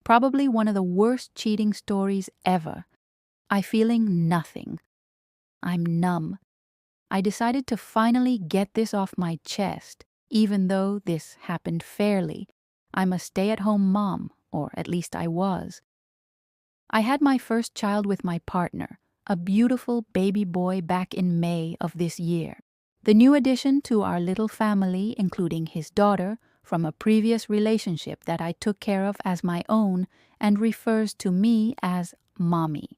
Probably one of the worst cheating stories ever. I feeling nothing. I'm numb. I decided to finally get this off my chest, even though this happened fairly. I'm a stay-at-home mom, or at least I was. I had my first child with my partner, a beautiful baby boy, back in May of this year. The new addition to our little family, including his daughter, from a previous relationship that I took care of as my own and refers to me as mommy.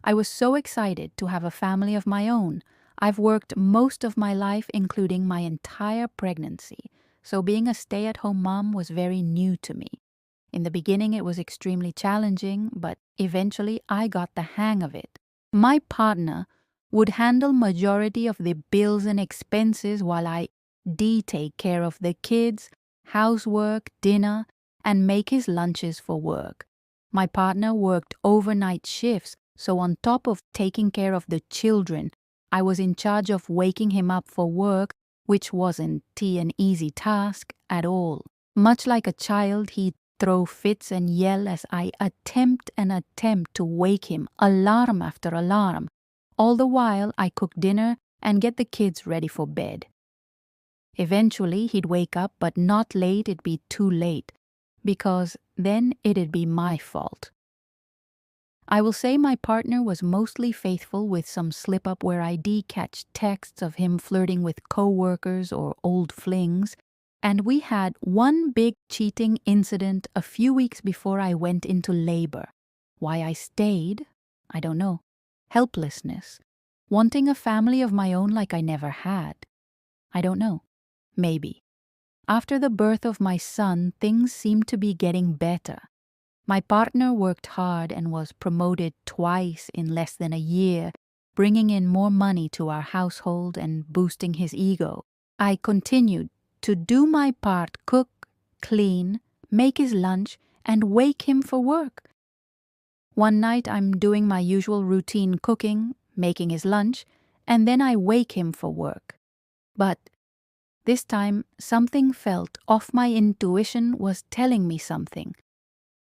I was so excited to have a family of my own. I've worked most of my life, including my entire pregnancy, so being a stay-at-home mom was very new to me. In the beginning, it was extremely challenging, but eventually I got the hang of it. My partner would handle majority of the bills and expenses while I take care of the kids, housework, dinner, and make his lunches for work. My partner worked overnight shifts, so on top of taking care of the children, I was in charge of waking him up for work, which wasn't an easy task at all. Much like a child, he'd throw fits and yell as I attempt to wake him, alarm after alarm. All the while, I cook dinner and get the kids ready for bed. Eventually, he'd wake up, but not late, it'd be too late, because then it'd be my fault. I will say my partner was mostly faithful, with some slip-up where I'd catch texts of him flirting with co-workers or old flings, and we had one big cheating incident a few weeks before I went into labor. Why I stayed? I don't know. Helplessness. Wanting a family of my own like I never had. I don't know. Maybe. After the birth of my son, things seemed to be getting better. My partner worked hard and was promoted twice in less than a year, bringing in more money to our household and boosting his ego. I continued to do my part, cook, clean, make his lunch, and wake him for work. One night I'm doing my usual routine cooking, making his lunch, and then I wake him for work. But this time something felt off. My intuition was telling me something.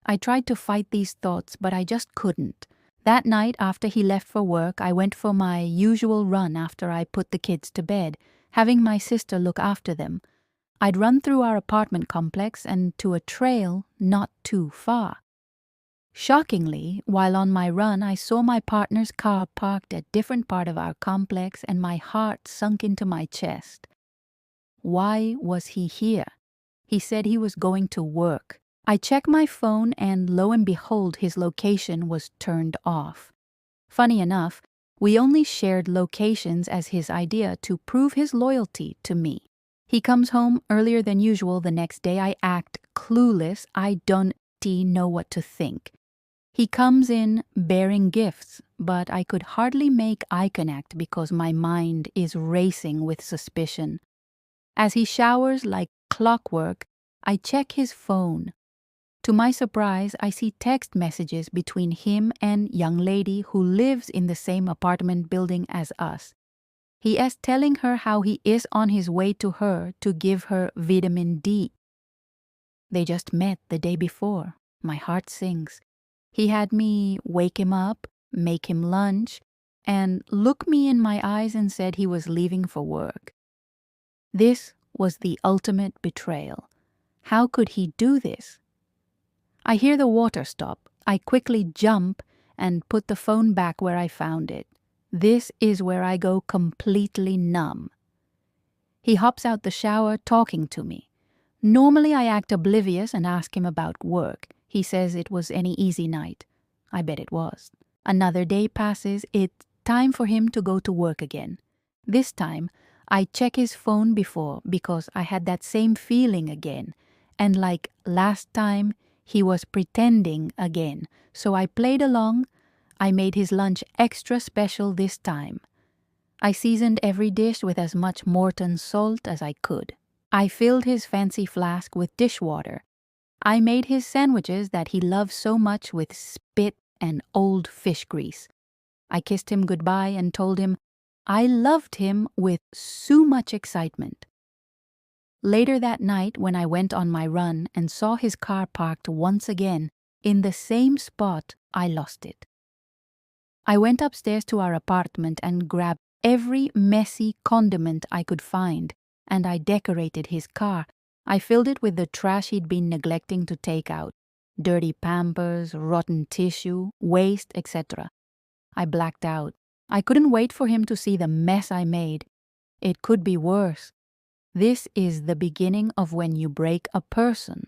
I tried to fight these thoughts, but I just couldn't. That night, after he left for work, I went for my usual run after I put the kids to bed, having my sister look after them. I'd run through our apartment complex and to a trail not too far. Shockingly, while on my run, I saw my partner's car parked at a different part of our complex, and my heart sunk into my chest. Why was he here? He said he was going to work. I checked my phone, and lo and behold, his location was turned off. Funny enough, we only shared locations as his idea to prove his loyalty to me. He comes home earlier than usual the next day. I act clueless. I don't know what to think. He comes in bearing gifts, but I could hardly make eye contact because my mind is racing with suspicion. As he showers like clockwork, I check his phone. To my surprise, I see text messages between him and young lady who lives in the same apartment building as us. He is telling her how he is on his way to her to give her vitamin D. They just met the day before. My heart sinks. He had me wake him up, make him lunch, and look me in my eyes and said he was leaving for work. This was the ultimate betrayal. How could he do this? I hear the water stop. I quickly jump and put the phone back where I found it. This is where I go completely numb. He hops out the shower talking to me. Normally I act oblivious and ask him about work. He says it was any easy night. I bet it was. Another day passes. It's time for him to go to work again. This time, I check his phone before because I had that same feeling again. And like last time, he was pretending again. So I played along. I made his lunch extra special this time. I seasoned every dish with as much Morton salt as I could. I filled his fancy flask with dishwater. I made his sandwiches that he loves so much with spit and old fish grease. I kissed him goodbye and told him I loved him with so much excitement. Later that night, when I went on my run and saw his car parked once again, in the same spot I lost it. I went upstairs to our apartment and grabbed every messy condiment I could find, and I decorated his car. I filled it with the trash he'd been neglecting to take out. Dirty Pampers, rotten tissue, waste, etc. I blacked out. I couldn't wait for him to see the mess I made. It could be worse. This is the beginning of when you break a person,